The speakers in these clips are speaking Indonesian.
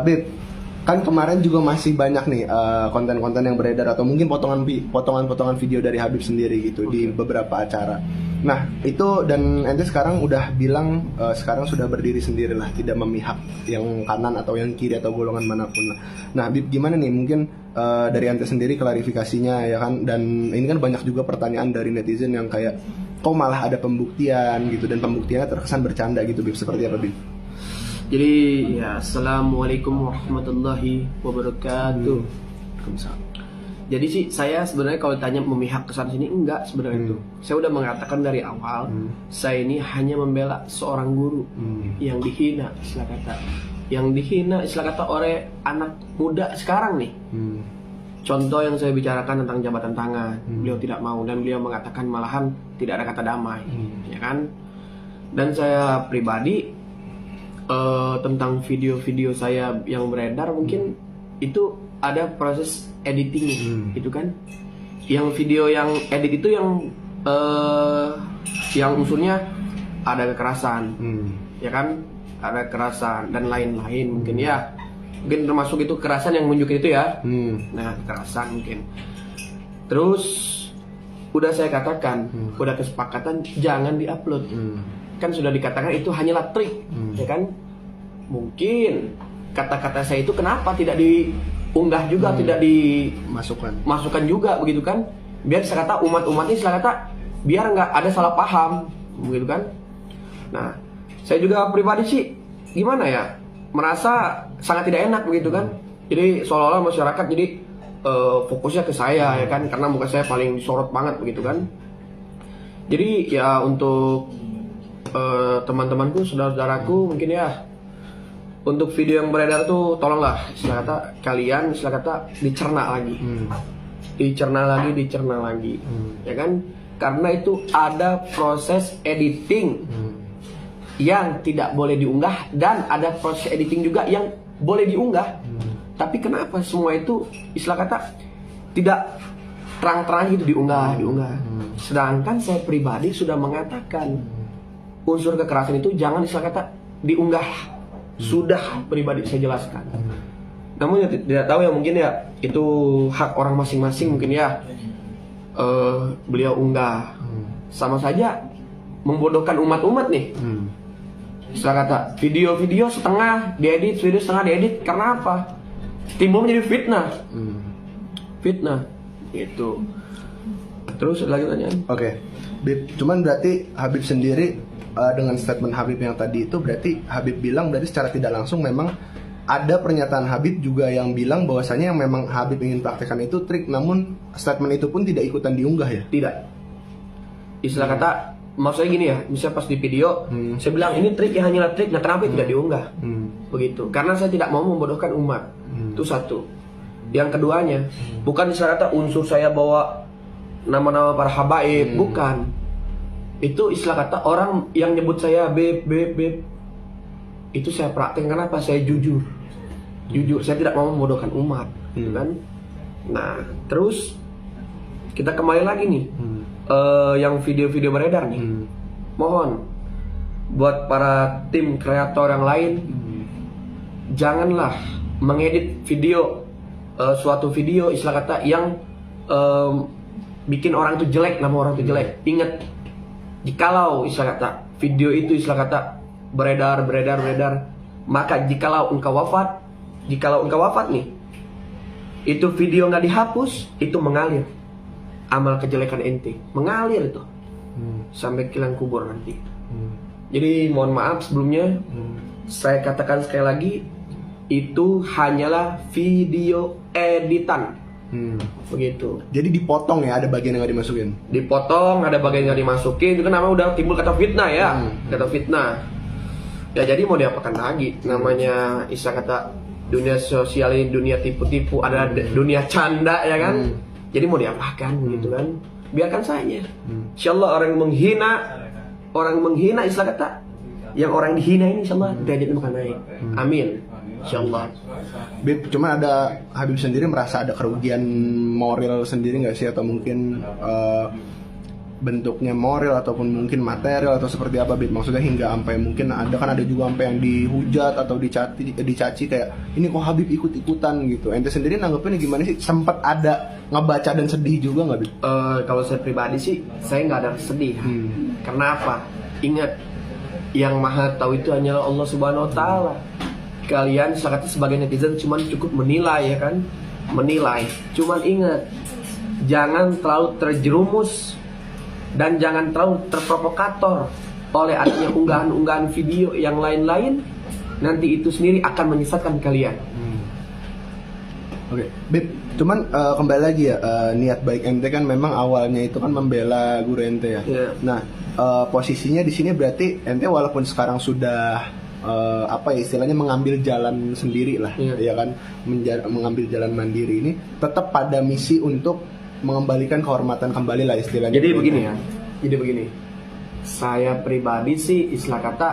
Bib, kan kemarin juga masih banyak nih konten-konten yang beredar atau mungkin potongan-potongan video dari Habib sendiri gitu di beberapa acara. Nah itu, dan ente sekarang udah bilang sekarang sudah berdiri sendiri lah, tidak memihak yang kanan atau yang kiri atau golongan manapun lah. Nah Bib, gimana nih mungkin dari ente sendiri klarifikasinya ya kan, dan ini kan banyak juga pertanyaan dari netizen yang kayak kok malah ada pembuktian gitu, dan pembuktiannya terkesan bercanda gitu Bib, seperti apa Bib? Jadi ya, assalamualaikum warahmatullahi wabarakatuh. Jadi sih saya sebenarnya kalau ditanya memihak ke sana sini, enggak sebenarnya itu. Saya udah mengatakan dari awal, saya ini hanya membela seorang guru yang dihina, istilah kata. Yang dihina istilah kata oleh anak muda sekarang nih. Contoh yang saya bicarakan tentang jabatan tangan, beliau tidak mau, dan beliau mengatakan malahan tidak ada kata damai, ya kan? Dan saya pribadi tentang video-video saya yang beredar, mungkin itu ada proses editing gitu kan. Yang video yang edit itu yang unsurnya ada kekerasan, ya kan, ada kekerasan dan lain-lain mungkin ya. Mungkin termasuk itu kekerasan yang menunjukin itu ya. Nah, kekerasan mungkin. Terus udah saya katakan, udah kesepakatan jangan diupload. Kan sudah dikatakan itu hanyalah trik, ya kan? Mungkin kata-kata saya itu kenapa tidak diunggah juga, tidak dimasukkan juga begitu kan? Biar saya kata umat-umat ini saya kata biar nggak ada salah paham, begitu kan? Nah, saya juga pribadi sih gimana ya, merasa sangat tidak enak begitu kan? Jadi seolah-olah masyarakat jadi fokusnya ke saya ya kan, karena muka saya paling disorot banget begitu kan? Jadi ya untuk teman-temanku, saudara-saudaraku mungkin ya, untuk video yang beredar tuh tolonglah istilah kata kalian istilah kata dicerna lagi, dicerna lagi, ya kan? Karena itu ada proses editing yang tidak boleh diunggah, dan ada proses editing juga yang boleh diunggah. Tapi kenapa semua itu istilah kata tidak terang-terang gitu diunggah. Sedangkan saya pribadi sudah mengatakan unsur kekerasan itu jangan istilah kata diunggah. Sudah pribadi saya jelaskan. Namun ya, tidak tahu ya, mungkin ya itu hak orang masing-masing mungkin ya. Beliau unggah, sama saja membodohkan umat-umat nih. Istilah kata video-video setengah diedit, video setengah diedit, karena apa? Timbul menjadi fitnah itu. Terus lagi pertanyaan. Oke, Bib, cuman berarti Habib sendiri dengan statement Habib yang tadi itu, berarti Habib bilang berarti secara tidak langsung memang ada pernyataan Habib juga yang bilang bahwasanya yang memang Habib ingin praktekkan itu trik, namun statement itu pun tidak ikutan diunggah ya? Tidak. Istilah kata maksudnya gini ya, misalnya pas di video saya bilang ini trik yang hanyalah trik, nah kenapa tidak diunggah? Begitu. Karena saya tidak mau membodohkan umat. Itu satu. Yang keduanya, bukan istilah kata unsur saya bawa nama-nama para habaib, bukan. Itu istilah kata orang yang nyebut saya beb, itu saya praktekkan. Kenapa? Saya jujur, saya tidak mau membodohkan umat, gitu kan? Nah, terus kita kembali lagi nih, yang video-video beredar nih, mohon buat para tim kreator yang lain, janganlah mengedit video, suatu video istilah kata yang bikin orang itu jelek, nama orang itu jelek. Ingat, jikalau istilah kata video itu istilah kata beredar, maka jikalau engkau wafat nih, itu video nggak dihapus, itu mengalir amal kejelekan ente, mengalir itu sampai ke liang kubur nanti. Jadi mohon maaf sebelumnya, saya katakan sekali lagi, itu hanyalah video editan. Begitu. Jadi dipotong ya, ada bagian yang nggak dimasukin. Dipotong, ada bagian yang nggak dimasukin. Itu kan namanya udah timbul kata fitnah ya, kata fitnah. Ya jadi mau diapakan lagi? Namanya istilah kata dunia sosial ini dunia tipu-tipu, ada dunia canda ya kan. Jadi mau diapakan gitu kan? Biarkan saja. Insyaallah orang menghina istilah kata, yang orang dihina ini insyaallah derajatnya akan naik. Amin. Insyaallah. Bib, cuma ada Habib sendiri merasa ada kerugian moral sendiri nggak sih, atau mungkin bentuknya moral ataupun mungkin material atau seperti apa, Bib? Maksudnya hingga sampai mungkin ada juga sampai yang dihujat atau dicaci kayak ini kok Habib ikut-ikutan gitu. Ente sendiri nanggepinnya gimana sih? Sempat ada ngebaca dan sedih juga nggak, Bib? Kalau saya pribadi sih saya nggak ada sedih. Karena apa? Ingat, yang maha tahu itu hanyalah Allah Subhanahu Wa Taala. Kalian sebagai netizen cuman cukup menilai, ya kan? Menilai. Cuman ingat, jangan terlalu terjerumus dan jangan terlalu terprovokator oleh adanya unggahan-unggahan video yang lain-lain. Nanti itu sendiri akan menyesatkan kalian. Oke, Bib, cuman kembali lagi ya, niat baik ente kan memang awalnya itu kan membela guru ente ya. Yeah. Nah, posisinya di sini berarti ente walaupun sekarang sudah apa ya istilahnya mengambil jalan sendiri lah, ya kan, mengambil jalan mandiri ini, tetap pada misi untuk mengembalikan kehormatan kembali lah istilahnya. Jadi begini ya, saya pribadi sih istilah kata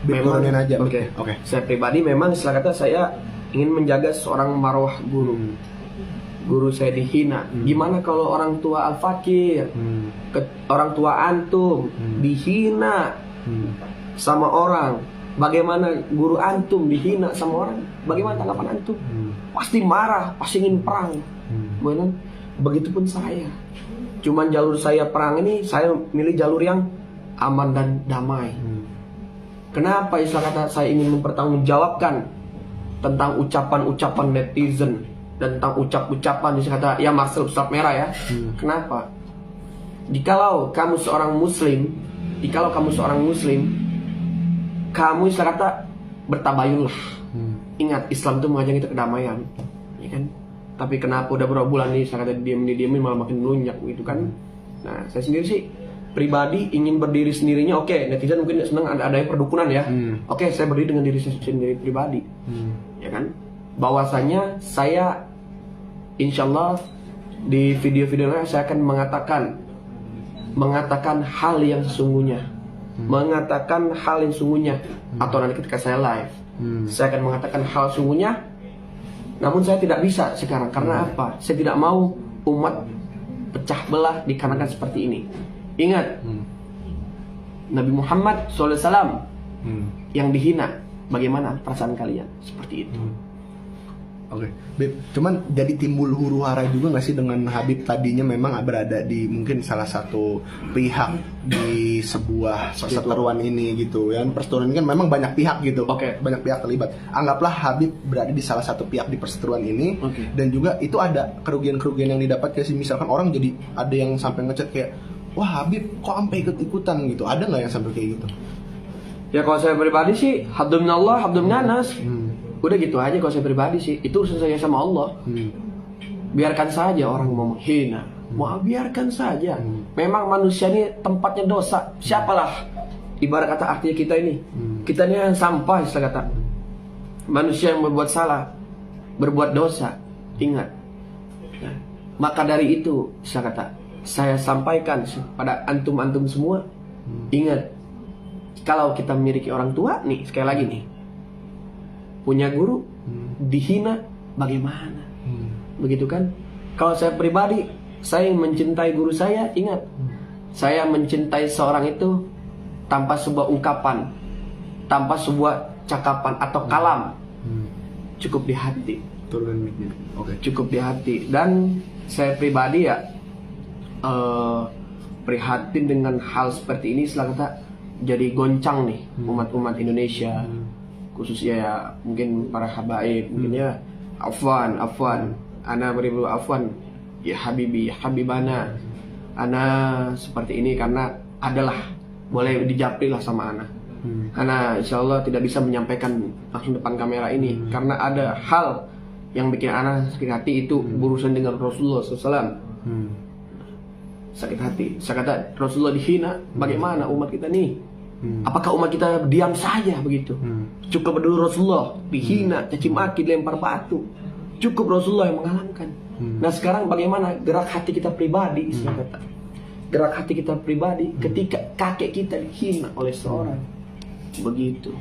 memang aja. Oke. Saya pribadi memang istilah kata saya ingin menjaga seorang marwah guru. Guru saya dihina. Gimana kalau orang tua Al-Fakir, orang tua antum dihina sama orang? Bagaimana guru antum dihina sama orang? Bagaimana tanggapan antum? Pasti marah, pasti ingin perang. Benar? Begitupun saya. Cuman jalur saya perang ini, saya milih jalur yang aman dan damai. Kenapa istilah kata saya ingin mempertanggungjawabkan tentang ucapan-ucapan netizen dan tentang ucapan istilah kata ya Marcel Ustaz Merah ya. Kenapa? Jikalau kamu seorang muslim, kamu istilah kata bertabayunlah. Ingat, Islam itu mengajak kita kedamaian, ya kan? Tapi kenapa udah berapa bulan nih saya kata diam-diamin malah makin melunjak gitu kan? Nah, saya sendiri sih pribadi ingin berdiri sendirinya. Oke, netizen mungkin senang ada yang perdukunan ya. Oke, saya berdiri dengan diri saya sendiri pribadi, ya kan? Bahwasanya saya insya Allah di video-videonya saya akan mengatakan hal yang sesungguhnya, atau nanti ketika saya live, saya akan mengatakan hal sesungguhnya. Namun saya tidak bisa sekarang karena apa? Saya tidak mau umat pecah belah dikarenakan seperti ini. Ingat, Nabi Muhammad SAW yang dihina, bagaimana perasaan kalian? Seperti itu. Oke, Bib, cuman jadi timbul huru hara juga nggak sih dengan Habib tadinya memang berada di mungkin salah satu pihak di sebuah perseteruan ini gitu ya. Perseteruan ini kan memang banyak pihak gitu, banyak pihak terlibat. Anggaplah Habib berada di salah satu pihak di perseteruan ini, dan juga itu ada kerugian-kerugian yang didapat kayak sih, misalkan orang jadi ada yang sampai ngechat kayak, wah Habib kok sampai ikut-ikutan gitu, ada nggak yang sampai kayak gitu? Ya kalau saya pribadi sih, habdun minallah, habdun minanas. Udah gitu aja kalau saya pribadi sih. Itu urusan saya sama Allah. Biarkan saja orang mau menghina, mau biarkan saja. Memang manusia ini tempatnya dosa. Siapalah ibarat kata artinya kita ini. Kita ini yang sampah istilah kata. Manusia yang berbuat salah, berbuat dosa. Ingat. Nah, maka dari itu istilah kata saya sampaikan pada antum-antum semua. Ingat, kalau kita memiliki orang tua nih, sekali lagi nih, punya guru dihina bagaimana? Begitu kan? Kalau saya pribadi, saya mencintai guru saya. Ingat, saya mencintai seorang itu tanpa sebuah ungkapan, tanpa sebuah cakapan atau kalam, cukup di hati. Cukup di hati. Dan saya pribadi ya prihatin dengan hal seperti ini. Setelah kata jadi goncang nih umat-umat Indonesia, khususnya ya mungkin para habaib, mungkin ya afwan ana beribu afwan ya habibi ya habibana, ana seperti ini karena adalah boleh dijapri lah sama ana. Ana insya Allah tidak bisa menyampaikan langsung depan kamera ini karena ada hal yang bikin ana sakit hati, itu berurusan dengan Rasulullah SAW. Sakit hati, saya kata Rasulullah dihina, bagaimana umat kita nih? Apakah umat kita diam saja begitu? Cukup dulu Rasulullah dihina, caci maki, dilempar batu. Cukup Rasulullah yang mengalahkan. Nah sekarang bagaimana gerak hati kita pribadi? Gerak hati kita pribadi ketika kakek kita dihina oleh seorang. Begitu.